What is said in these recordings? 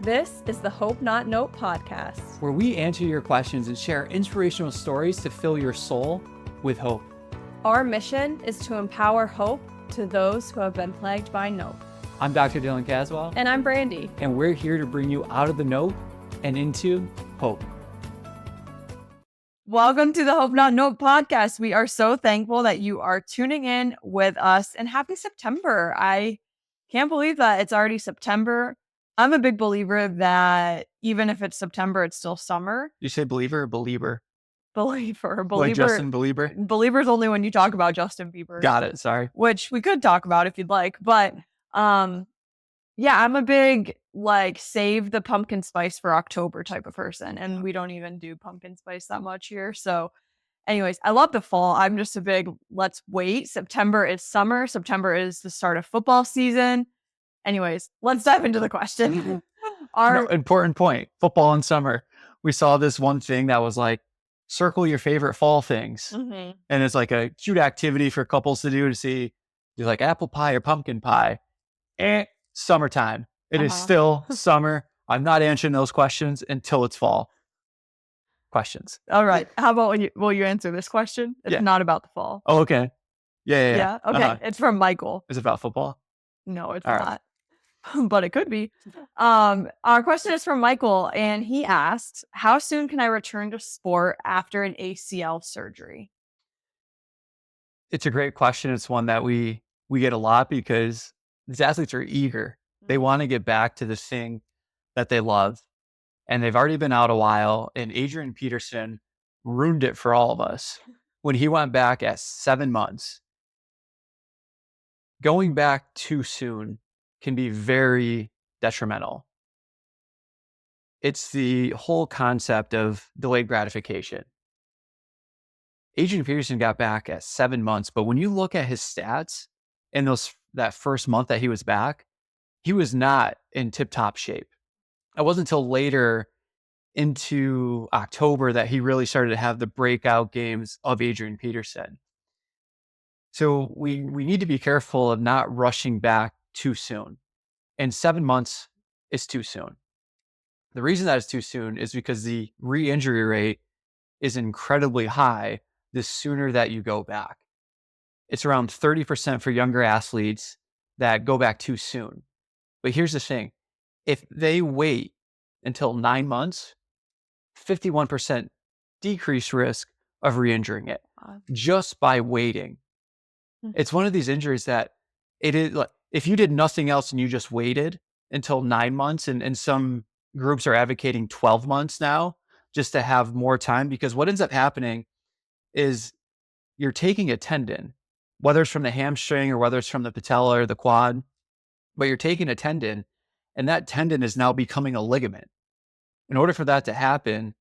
This is the Hope Not Note podcast, where we answer your questions and share inspirational stories to fill your soul with hope. Our mission is to empower hope to those who have been plagued by note. I'm Dr. Dylan Caswell. And I'm Brandy. And we're here to bring you out of the note and into hope. Welcome to the Hope Not Note podcast. We are so thankful that you are tuning in with us, and happy September. I can't believe that it's already September. I'm a big believer that even if it's September, it's still summer. You say believer or believer? Believer. Like Justin Belieber? Believer's only when you talk about Justin Bieber. Got it. Sorry. Which we could talk about if you'd like. But yeah, I'm a big save the pumpkin spice for October type of person. And we don't even do pumpkin spice that much here. So anyways, I love the fall. I'm just a big let's wait. September is summer. September is the start of football season. Anyways, let's dive into the question. Important point. Football in summer. We saw this one thing that was like, circle your favorite fall things. Mm-hmm. And it's like a cute activity for couples to do to see, do like apple pie or pumpkin pie. Summertime. It is still summer. I'm not answering those questions until it's fall. Questions. All right. How about will you answer this question? It's not about the fall. Oh, okay. Yeah. Okay. It's from Michael. Is it about football? No, it's All not. Right. But it could be. Our question is from Michael, and he asked, how soon can I return to sport after an ACL surgery? It's a great question. It's one that we get a lot because these athletes are eager. They want to get back to this thing that they love. And they've already been out a while. And Adrian Peterson ruined it for all of us when he went back at 7 months. Going back too soon can be very detrimental. It's the whole concept of delayed gratification. Adrian Peterson got back at 7 months, but when you look at his stats in that first month that he was back, he was not in tip-top shape. It wasn't until later into October that he really started to have the breakout games of Adrian Peterson. So we need to be careful of not rushing back too soon. And 7 months is too soon. The reason that is too soon is because the re-injury rate is incredibly high the sooner that you go back. It's around 30% for younger athletes that go back too soon. But here's the thing. If they wait until 9 months, 51% decreased risk of re-injuring it just by waiting. It's one of these injuries that it is like, if you did nothing else and you just waited until 9 months, and some groups are advocating 12 months now just to have more time, because what ends up happening is you're taking a tendon, whether it's from the hamstring or whether it's from the patella or the quad, but you're taking a tendon and that tendon is now becoming a ligament. In order for that to happen,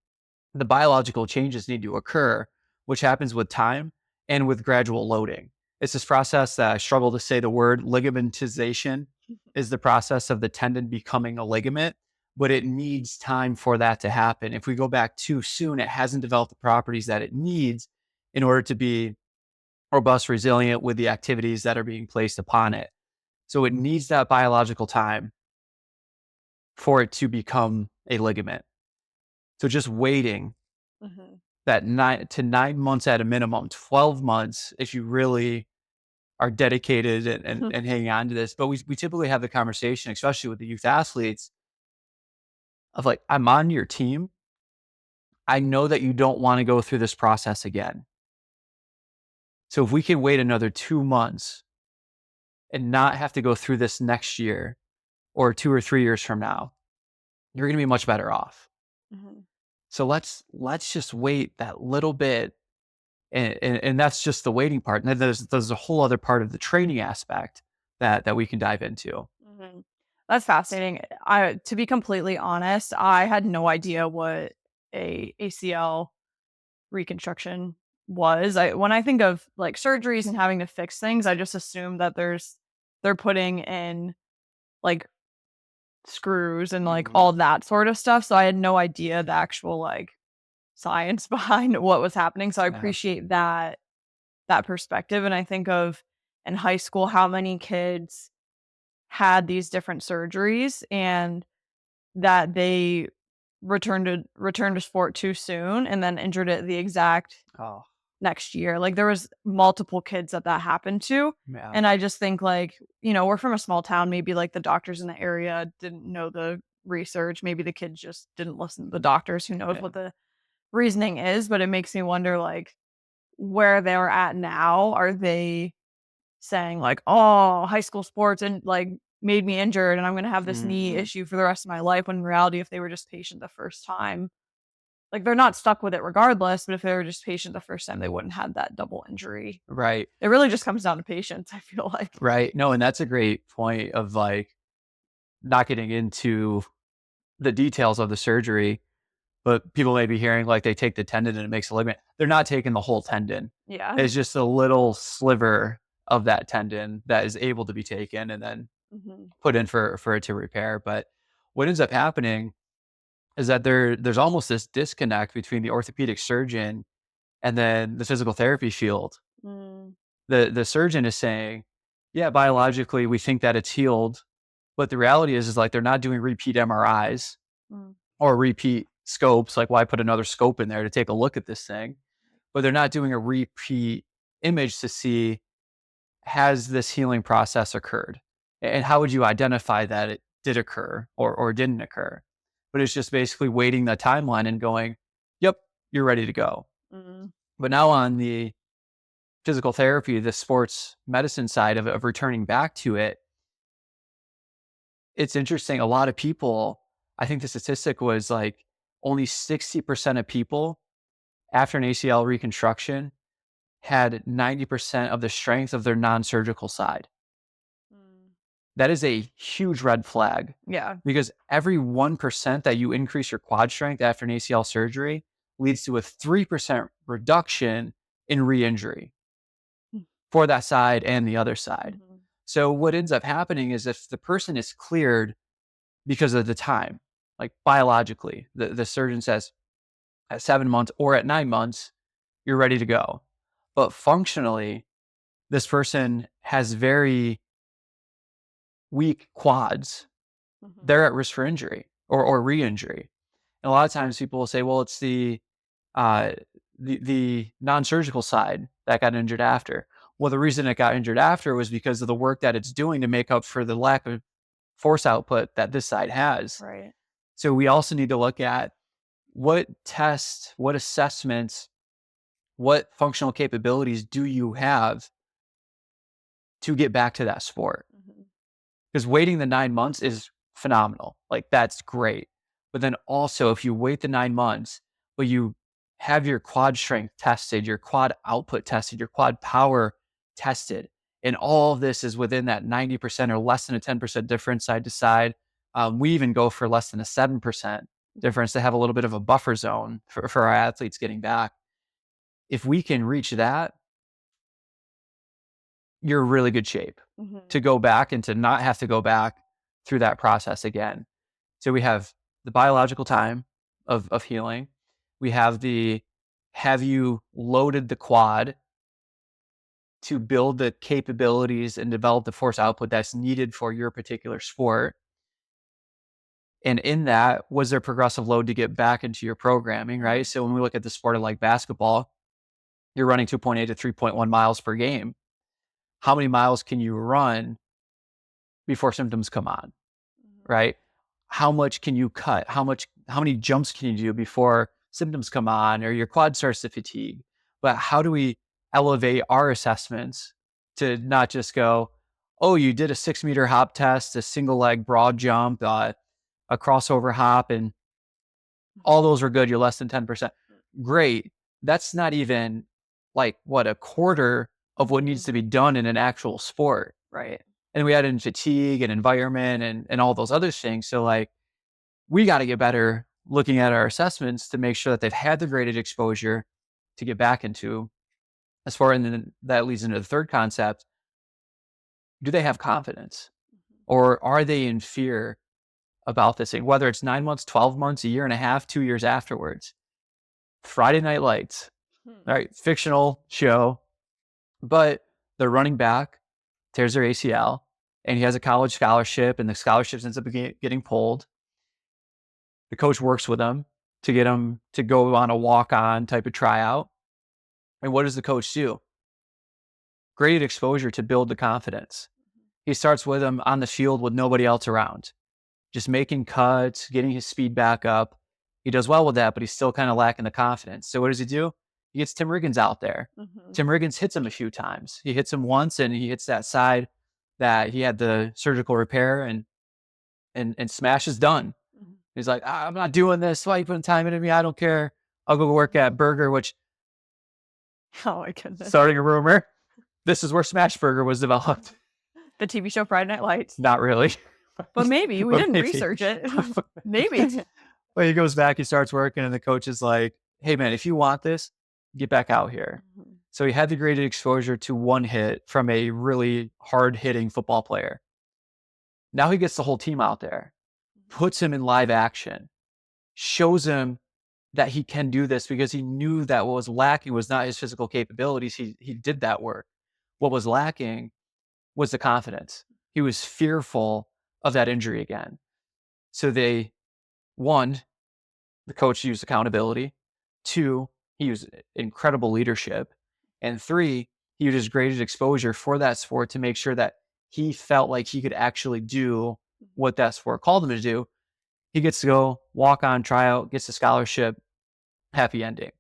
the biological changes need to occur, which happens with time and with gradual loading. It's this process that I struggle to say the word. Ligamentization is the process of the tendon becoming a ligament, but it needs time for that to happen. If we go back too soon, it hasn't developed the properties that it needs in order to be robust, resilient with the activities that are being placed upon it. So it needs that biological time for it to become a ligament. So just waiting that 9 to 9 months at a minimum, 12 months, if you really are dedicated and hanging on to this. But we typically have the conversation, especially with the youth athletes, of like, I'm on your team. I know that you don't want to go through this process again. So if we can wait another 2 months and not have to go through this next year or 2 or 3 years from now, you're going to be much better off. So let's just wait that little bit. And that's just the waiting part. And then there's a whole other part of the training aspect that we can dive into. That's fascinating. To be completely honest, I had no idea what a ACL reconstruction was. When I think of like surgeries and having to fix things, I just assume that they're putting in like screws and like all that sort of stuff. So I had no idea the actual like science behind what was happening. So I appreciate that perspective. And I think of in high school how many kids had these different surgeries, and that they returned to sport too soon and then injured it the exact Oh, next year. Like there was multiple kids that happened to. yeah. And I just think like, we're from a small town. Maybe like the doctors in the area didn't know the research. Maybe the kids just didn't listen to the doctors. Who knows what the reasoning is, but it makes me wonder like where they're at now. Are they saying like, oh, high school sports and like made me injured and I'm going to have this knee issue for the rest of my life, when in reality, if they were just patient the first time, like they're not stuck with it regardless, but if they were just patient the first time, they wouldn't have that double injury. Right. It really just comes down to patience, I feel like. Right. No, and that's a great point of like not getting into the details of the surgery, but people may be hearing like they take the tendon and it makes a ligament. They're not taking the whole tendon. Yeah. It's just a little sliver of that tendon that is able to be taken and then put in for it to repair. But what ends up happening is that there's almost this disconnect between the orthopedic surgeon and then the physical therapy field. The surgeon is saying, yeah, biologically we think that it's healed, but the reality is like they're not doing repeat MRIs or repeat scopes. Like, why put another scope in there to take a look at this thing? But they're not doing a repeat image to see, has this healing process occurred? And how would you identify that it did occur or didn't occur? But it's just basically waiting the timeline and going, yep, you're ready to go. But now on the physical therapy, the sports medicine side of returning back to it, it's interesting. A lot of people, I think the statistic was like only 60% of people after an ACL reconstruction had 90% of the strength of their non-surgical side. That is a huge red flag. Yeah. Because every 1% that you increase your quad strength after an ACL surgery leads to a 3% reduction in re-injury for that side and the other side. So what ends up happening is if the person is cleared because of the time, like biologically, the surgeon says at 7 months or at 9 months, you're ready to go. But functionally, this person has very weak quads. They're at risk for injury or re-injury. And a lot of times people will say, well, it's the non-surgical side that got injured after. Well, the reason it got injured after was because of the work that it's doing to make up for the lack of force output that this side has. Right. So we also need to look at what tests, what assessments, what functional capabilities do you have to get back to that sport? Because waiting the 9 months is phenomenal. Like, that's great. But then also, if you wait the 9 months, but you have your quad strength tested, your quad output tested, your quad power tested, and all of this is within that 90% or less than a 10% difference side to side. We even go for less than a 7% difference to have a little bit of a buffer zone for our athletes getting back. If we can reach that, you're in really good shape to go back and to not have to go back through that process again. So we have the biological time of healing. We have have you loaded the quad to build the capabilities and develop the force output that's needed for your particular sport. And in that, was there progressive load to get back into your programming, right? So when we look at the sport of like basketball, you're running 2.8 to 3.1 miles per game. How many miles can you run before symptoms come on, right? How much can you cut? How many jumps can you do before symptoms come on or your quad starts to fatigue? But how do we elevate our assessments to not just go, oh, you did a 6-meter hop test, a single leg broad jump, a crossover hop, and all those are good. You're less than 10%. Great. That's not even like a quarter of what needs to be done in an actual sport. Right. And we add in fatigue and environment and all those other things. So like, we got to get better looking at our assessments to make sure that they've had the graded exposure to get back into. As far, and then that leads into the third concept. Do they have confidence or are they in fear about this thing? Whether it's 9 months, 12 months, a year and a half, 2 years afterwards. Friday Night Lights, right? Fictional show, but the running back tears their ACL and he has a college scholarship and the scholarships ends up getting pulled. The coach works with him to get him to go on a walk-on type of tryout. And what does the coach do? Graded exposure to build the confidence. He starts with him on the field with nobody else around, just making cuts, getting his speed back up. He does well with that, but he's still kind of lacking the confidence. So what does he do? He gets Tim Riggins out there. Tim Riggins hits him a few times. He hits him once, and he hits that side that he had the surgical repair, and smash is done. He's like, I'm not doing this. Why are you putting time into me? I don't care. I'll go work at Burger, which, Oh my goodness. starting a rumor, this is where Smash Burger was developed. The TV show Friday Night Lights. Not really. But maybe. We But didn't maybe. research it. Maybe. Well, he goes back, he starts working, and the coach is like, hey, man, if you want this, get back out here. So he had the graded exposure to one hit from a really hard-hitting football player. Now he gets the whole team out there, puts him in live action, shows him that he can do this, because he knew that what was lacking was not his physical capabilities. He did that work. What was lacking was the confidence. He was fearful of that injury again. So one, the coach used accountability. Two, he used incredible leadership. And three, he used his graded exposure for that sport to make sure that he felt like he could actually do what that sport called him to do. He gets to go walk on, tryout, gets a scholarship, happy ending.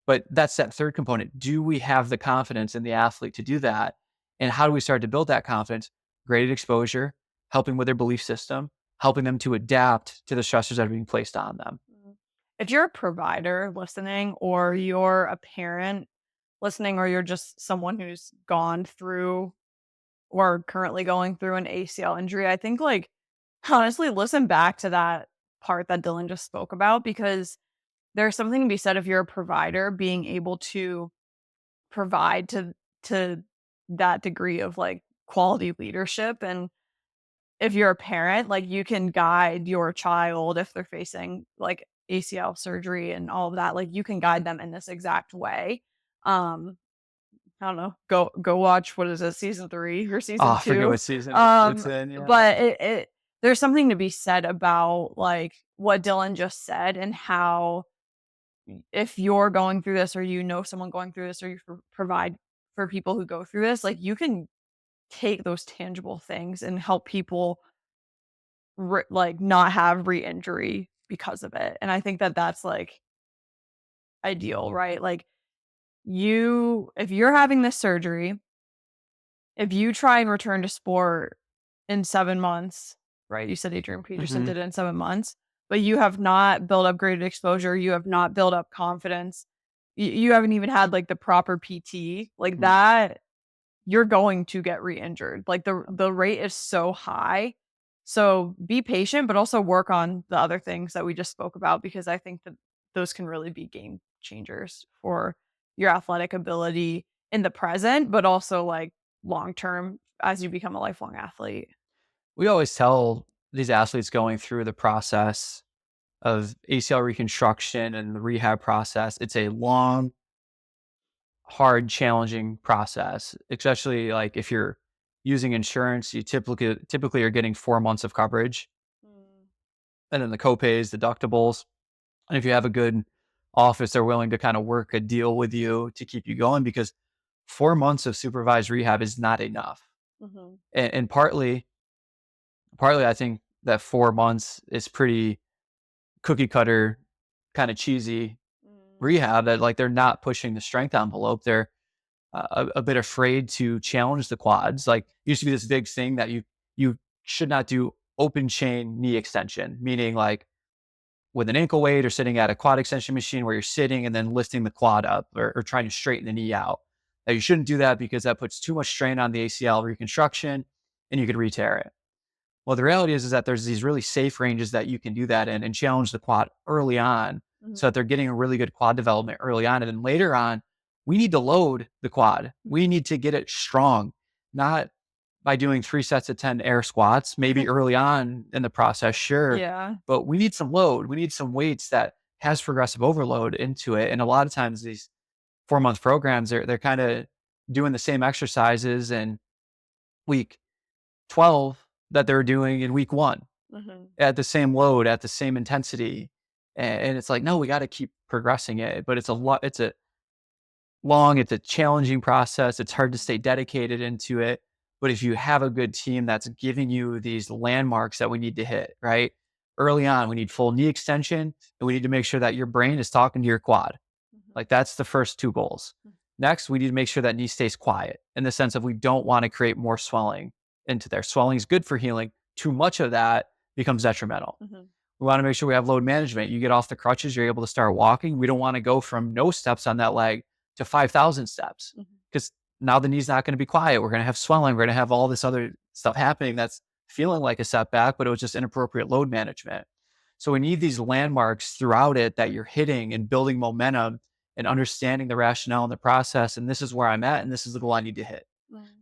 But that's that third component. Do we have the confidence in the athlete to do that? And how do we start to build that confidence? Graded exposure, helping with their belief system, helping them to adapt to the stressors that are being placed on them. If you're a provider listening, or you're a parent listening, or you're just someone who's gone through or currently going through an ACL injury, I think, like, honestly, listen back to that part that Dylan just spoke about, because there's something to be said if you're a provider being able to provide to that degree of like quality leadership. And if you're a parent, like, you can guide your child if they're facing like ACL surgery and all of that, like, you can guide them in this exact way. I don't know. Go watch, what is it, season 3 or season 2? I forget what season it's in. Yeah. But it there's something to be said about like what Dylan just said, and how if you're going through this, or you know someone going through this, or you provide for people who go through this, like, you can take those tangible things and help people like not have re-injury because of it. And I think that that's like ideal, right? Like, if you're having this surgery, if you try and return to sport in 7 months, right? You said Adrian Peterson did it in 7 months, but you have not built up graded exposure. You have not built up confidence. You haven't even had like the proper PT, like that. You're going to get re-injured. Like, the rate is so high. So be patient, but also work on the other things that we just spoke about, because I think that those can really be game changers for your athletic ability in the present, but also like long term as you become a lifelong athlete. We always tell these athletes going through the process of ACL reconstruction and the rehab process, it's a long, hard, challenging process, especially like if you're using insurance, you typically are getting 4 months of coverage, and then the copays, deductibles. And if you have a good office, they're willing to kind of work a deal with you to keep you going, because 4 months of supervised rehab is not enough. And partly, I think that 4 months is pretty cookie cutter, kind of cheesy rehab, that like they're not pushing the strength envelope. They're a bit afraid to challenge the quads. Like, used to be this big thing that you should not do open chain knee extension, meaning like with an ankle weight or sitting at a quad extension machine where you're sitting and then lifting the quad up, or trying to straighten the knee out. Now, you shouldn't do that, because that puts too much strain on the ACL reconstruction and you could re-tear it. Well, the reality is that there's these really safe ranges that you can do that in and challenge the quad early on, so that they're getting a really good quad development early on. And then later on, we need to load the quad. We need to get it strong, not by doing 3 sets of 10 air squats, maybe early on in the process, sure. Yeah. But we need some load. We need some weights that has progressive overload into it. And a lot of times these 4-month programs, they're kind of doing the same exercises in week 12 that they're doing in week 1. at the same load, at the same intensity. And it's like, no, we got to keep progressing it. But it's a challenging process. It's hard to stay dedicated into it. But if you have a good team that's giving you these landmarks that we need to hit, right? Early on, we need full knee extension, and we need to make sure that your brain is talking to your quad. Like, that's the first 2 goals. Next, we need to make sure that knee stays quiet, in the sense of we don't want to create more swelling into there. Swelling is good for healing. Too much of that becomes detrimental. We want to make sure we have load management. You get off the crutches, you're able to start walking. We don't want to go from no steps on that leg to 5,000 steps, because now the knee's not going to be quiet. We're going to have swelling. We're going to have all this other stuff happening that's feeling like a setback, but it was just inappropriate load management. So we need these landmarks throughout it that you're hitting and building momentum and understanding the rationale and the process. And this is where I'm at, and this is the goal I need to hit.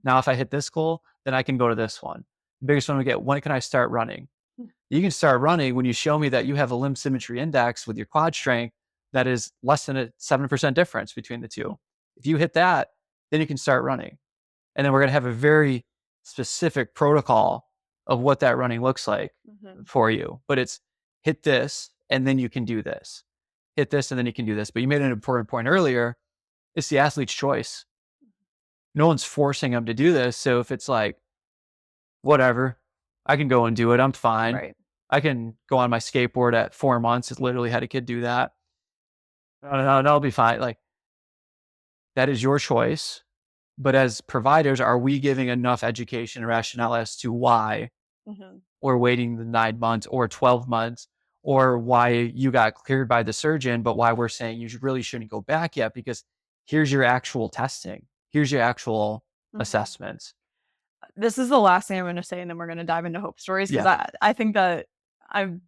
Now, if I hit this goal, then I can go to this one. The biggest one we get, when can I start running? You can start running when you show me that you have a limb symmetry index with your quad strength that is less than a 7% difference between the two. If you hit that, then you can start running. And then we're going to have a very specific protocol of what that running looks like for you. But it's hit this, and then you can do this. Hit this, and then you can do this. But you made an important point earlier. It's the athlete's choice. No one's forcing them to do this. So if it's like, whatever, I can go and do it. I'm fine. Right. I can go on my skateboard at 4 months. It literally had a kid do that. No, I'll be fine. Like, that is your choice. But as providers, are we giving enough education and rationale as to why we're waiting the 9 months or 12 months, or why you got cleared by the surgeon, but why we're saying you really shouldn't go back yet, because here's your actual testing. Here's your actual assessments. This is the last thing I'm going to say, and then we're going to dive into hope stories, because I think that I'm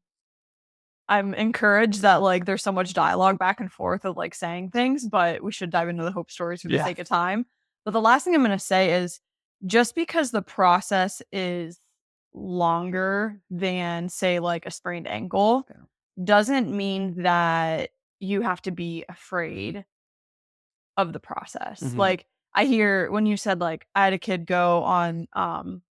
encouraged that like there's so much dialogue back and forth of like saying things, but we should dive into the hope stories for the sake of time. But the last thing I'm going to say is, just because the process is longer than, say, like a sprained ankle, doesn't mean that you have to be afraid of the process. Like, I hear when you said like I had a kid go on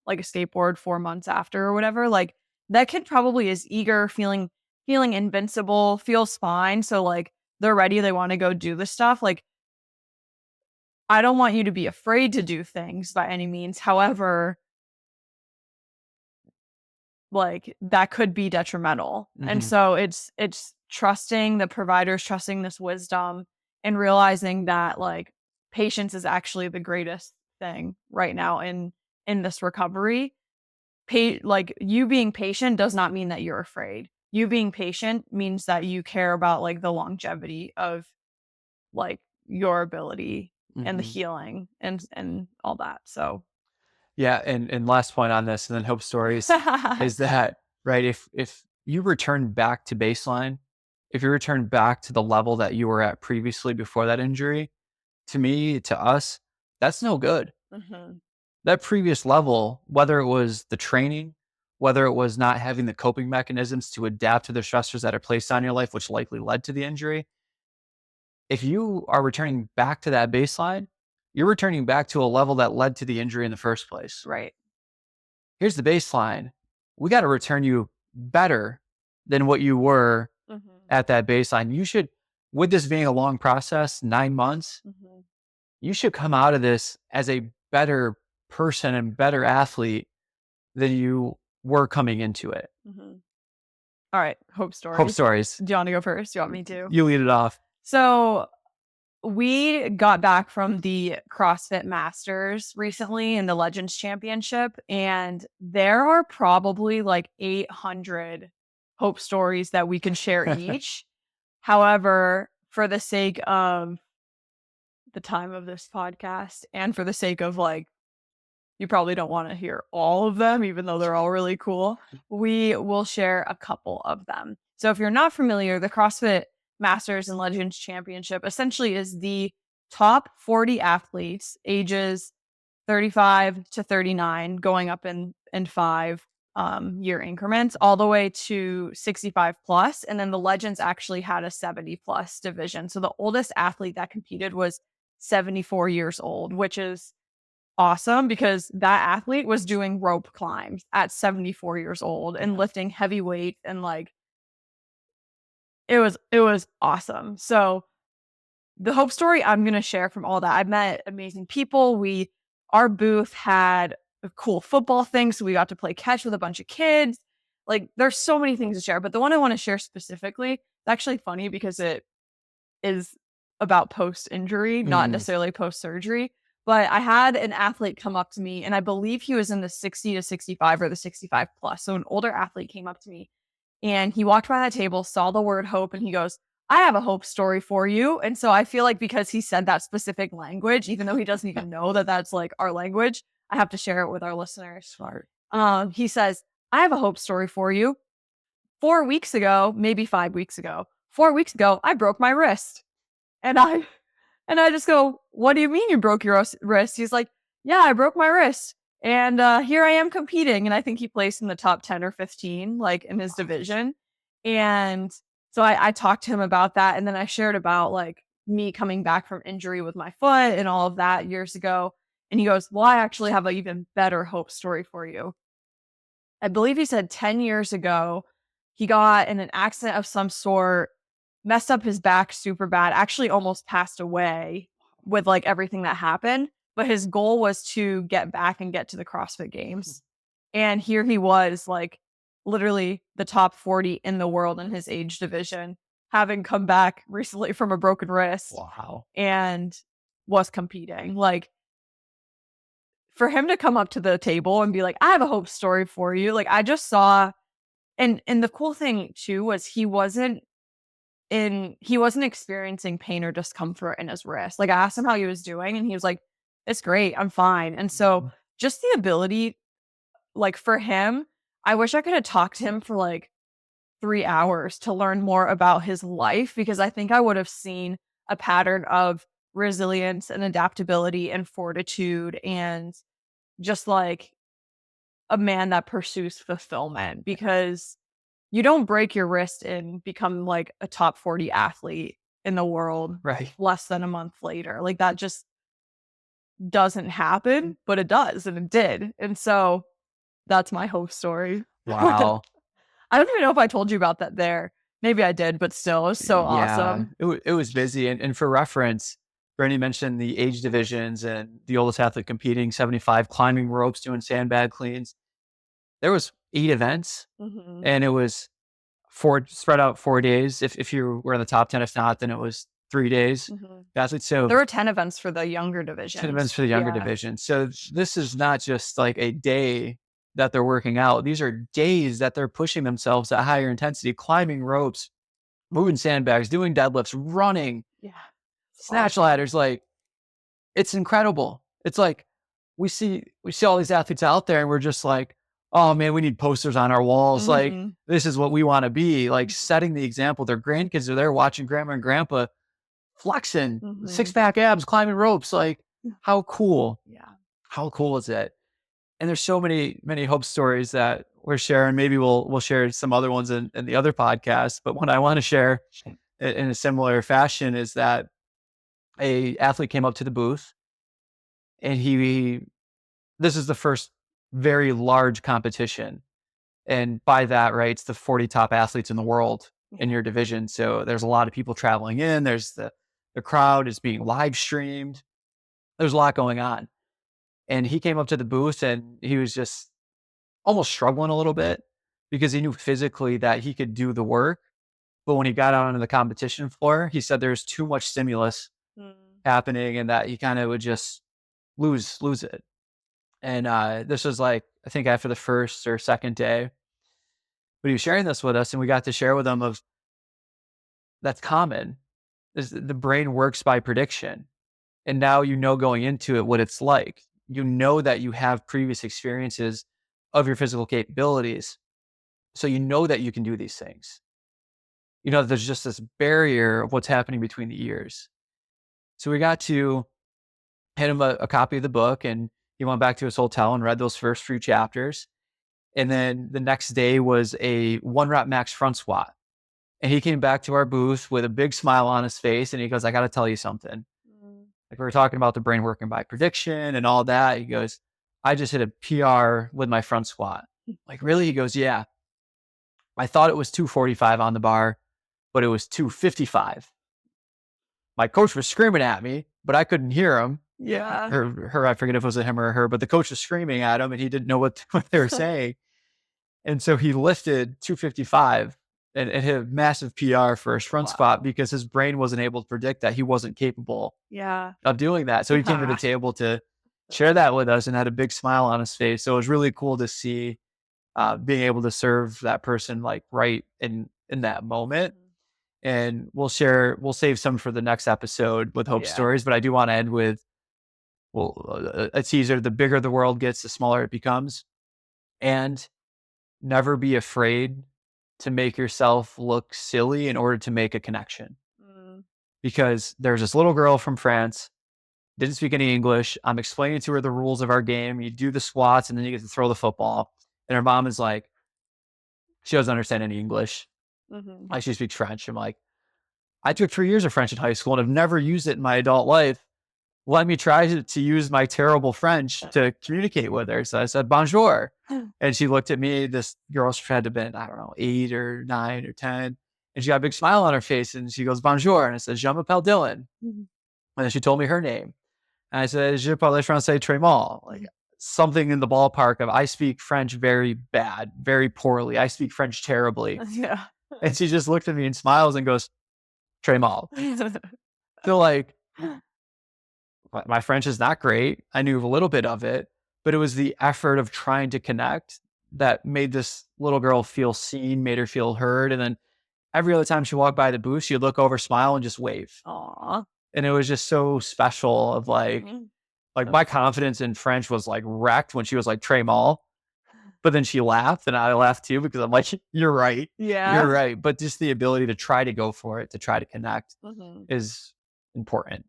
like a skateboard 4 months after or whatever, like that kid probably is eager, feeling invincible, feels fine. So like they're ready, they want to go do the stuff. Like, I don't want you to be afraid to do things by any means. However, like that could be detrimental. And so it's trusting the providers, trusting this wisdom, and realizing that like patience is actually the greatest thing right now in this recovery. Like, you being patient does not mean that you're afraid. You being patient means that you care about like the longevity of like your ability and the healing and all that. So yeah, and last point on this, and then hope stories, is that, right, if you return back to baseline, if you return back to the level that you were at previously before that injury, to us, that's no good. That previous level, whether it was the training, whether it was not having the coping mechanisms to adapt to the stressors that are placed on your life, which likely led to the injury, if you are returning back to that baseline, you're returning back to a level that led to the injury in the first place. right. Here's the baseline. We got to return you better than what you were at that baseline. You should, with this being a long process, 9 months, you should come out of this as a better person and better athlete than you were coming into it. All right, hope stories. Hope stories. Do you want to go first? Do you want me to? You lead it off. So we got back from the CrossFit Masters recently in the Legends Championship, and there are probably like 800 hope stories that we could share each. However, for the sake of the time of this podcast, and for the sake of like, you probably don't want to hear all of them, even though they're all really cool, we will share a couple of them. So if you're not familiar, the CrossFit Masters and Legends Championship essentially is the top 40 athletes ages 35 to 39, going up in 5 year increments, all the way to 65 plus. And then the Legends actually had a 70 plus division. So the oldest athlete that competed was 74 years old, which is awesome because that athlete was doing rope climbs at 74 years old and lifting heavy weight, and like it was awesome. So the hope story I'm going to share from all that, I met amazing people. Our booth had a cool football thing, so we got to play catch with a bunch of kids. Like there's so many things to share, but the one I want to share specifically, it's actually funny because it is about post-injury, not necessarily post-surgery. But I had an athlete come up to me, and I believe he was in the 60 to 65 or the 65 plus. So an older athlete came up to me, and he walked by that table, saw the word hope, and he goes, I have a hope story for you. And so I feel like because he said that specific language, even though he doesn't even know that that's like our language, I have to share it with our listeners. Smart. He says, I have a hope story for you. 4 weeks ago, maybe 5 weeks ago, 4 weeks ago, I broke my wrist. And I just go, what do you mean you broke your wrist? He's like, yeah, I broke my wrist. And here I am competing. And I think he placed in the top 10 or 15, like in his division. And so I talked to him about that. And then I shared about like me coming back from injury with my foot and all of that years ago. And he goes, well, I actually have an even better hope story for you. I believe he said 10 years ago, he got in an accident of some sort, messed up his back super bad, actually almost passed away with like everything that happened. But his goal was to get back and get to the CrossFit Games. And here he was, like literally the top 40 in the world in his age division, having come back recently from a broken wrist. Wow. And was competing. Like for him to come up to the table and be like, I have a hope story for you. Like I just saw, and the cool thing too was he wasn't experiencing pain or discomfort in his wrist. Like I asked him how he was doing and he was like, it's great, I'm fine. And so just the ability, like for him, I wish I could have talked to him for like 3 hours to learn more about his life, because I think I would have seen a pattern of resilience and adaptability and fortitude and just like a man that pursues fulfillment, because you don't break your wrist and become like a top 40 athlete in the world Right. less than a month later. Like that just doesn't happen, but it does, and it did. And so that's my hope story. Wow. I don't even know if I told you about that there. Maybe I did, but still, it was so awesome. It was busy. And for reference, Brandy mentioned the age divisions and the oldest athlete competing, 75, climbing ropes, doing sandbag cleans. There was 8 events, and it was spread out 4 days. If you were in the top 10, if not, then it was 3 days. Athletes, so there were 10 events for the younger division. 10 events for the younger division. So this is not just like a day that they're working out. These are days that they're pushing themselves at higher intensity, climbing ropes, moving sandbags, doing deadlifts, running, snatch ladders. Like it's incredible. It's like we see all these athletes out there and we're just like, oh man, we need posters on our walls. Like this is what we want to be, like setting the example. Their grandkids are there watching grandma and grandpa flexing, 6-pack abs, climbing ropes. Like how cool. Yeah. How cool is it? And there's so many hope stories that we're sharing. Maybe we'll share some other ones in the other podcasts. But what I want to share in a similar fashion is that a athlete came up to the booth, and this is the first very large competition. And by that, right, it's the 40 top athletes in the world in your division. So there's a lot of people traveling in. There's the crowd is being live streamed. There's a lot going on. And he came up to the booth and he was just almost struggling a little bit because he knew physically that he could do the work. But when he got out onto the competition floor, he said there's too much stimulus happening and that he kind of would just lose it. And this was like, I think after the first or second day, but he was sharing this with us and we got to share with him of that's common. The brain works by prediction. And now you know going into it what it's like. You know that you have previous experiences of your physical capabilities. So you know that you can do these things. You know, there's just this barrier of what's happening between the ears. So we got to hand him a copy of the book, and he went back to his hotel and read those first few chapters. And then the next day was a 1-rep max front squat. And he came back to our booth with a big smile on his face and he goes, I got to tell you something. Like we were talking about the brain working by prediction and all that. He goes, I just hit a PR with my front squat. Like, really? He goes, yeah. I thought it was 245 on the bar, but it was 255. My coach was screaming at me, but I couldn't hear him. Yeah. Her, I forget if it was a him or her, but the coach was screaming at him and he didn't know what they were saying. And so he lifted 255 and hit a massive PR for his front squat because his brain wasn't able to predict that he wasn't capable of doing that. So he came to the table to share that with us and had a big smile on his face. So it was really cool to see being able to serve that person like right in that moment. And we'll save some for the next episode with hope stories, but I do want to end with, a teaser. The bigger the world gets, the smaller it becomes. And never be afraid to make yourself look silly in order to make a connection. Because there's this little girl from France, didn't speak any English. I'm explaining to her the rules of our game. You do the squats and then you get to throw the football. And her mom is like, she doesn't understand any English. Like she speaks French. I'm like, I took 3 years of French in high school and have never used it in my adult life. Let me try to use my terrible French to communicate with her. So I said, bonjour. And she looked at me. This girl had to have been, I don't know, 8 or 9 or 10. And she got a big smile on her face and she goes, bonjour. And I said, je m'appelle Dylan. And then she told me her name. And I said, je parle français très mal. Like something in the ballpark of, I speak French very bad, very poorly. I speak French terribly. Yeah. And she just looked at me and smiles and goes, très mal. So like, my French is not great. I knew a little bit of it, but it was the effort of trying to connect that made this little girl feel seen, made her feel heard. And then every other time she walked by the booth, she'd look over, smile, and just wave. Aww. And it was just so special of like my confidence in French was like wrecked when she was like, très mal. But then she laughed and I laughed too because I'm like, you're right. Yeah. You're right. But just the ability to try to go for it, to try to connect is important.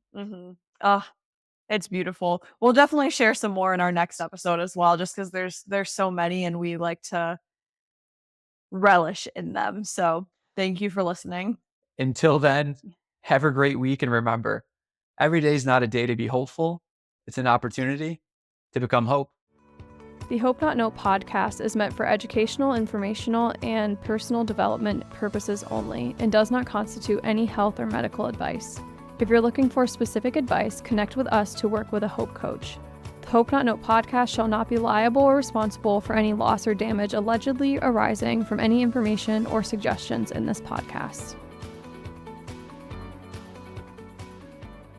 It's beautiful. We'll definitely share some more in our next episode as well, just because there's so many and we like to relish in them. So thank you for listening. Until then, have a great week. And remember, every day is not a day to be hopeful. It's an opportunity to become hope. The Hope Not Note podcast is meant for educational, informational, and personal development purposes only and does not constitute any health or medical advice. If you're looking for specific advice, connect with us to work with a Hope coach. The Hope Not Note podcast shall not be liable or responsible for any loss or damage allegedly arising from any information or suggestions in this podcast.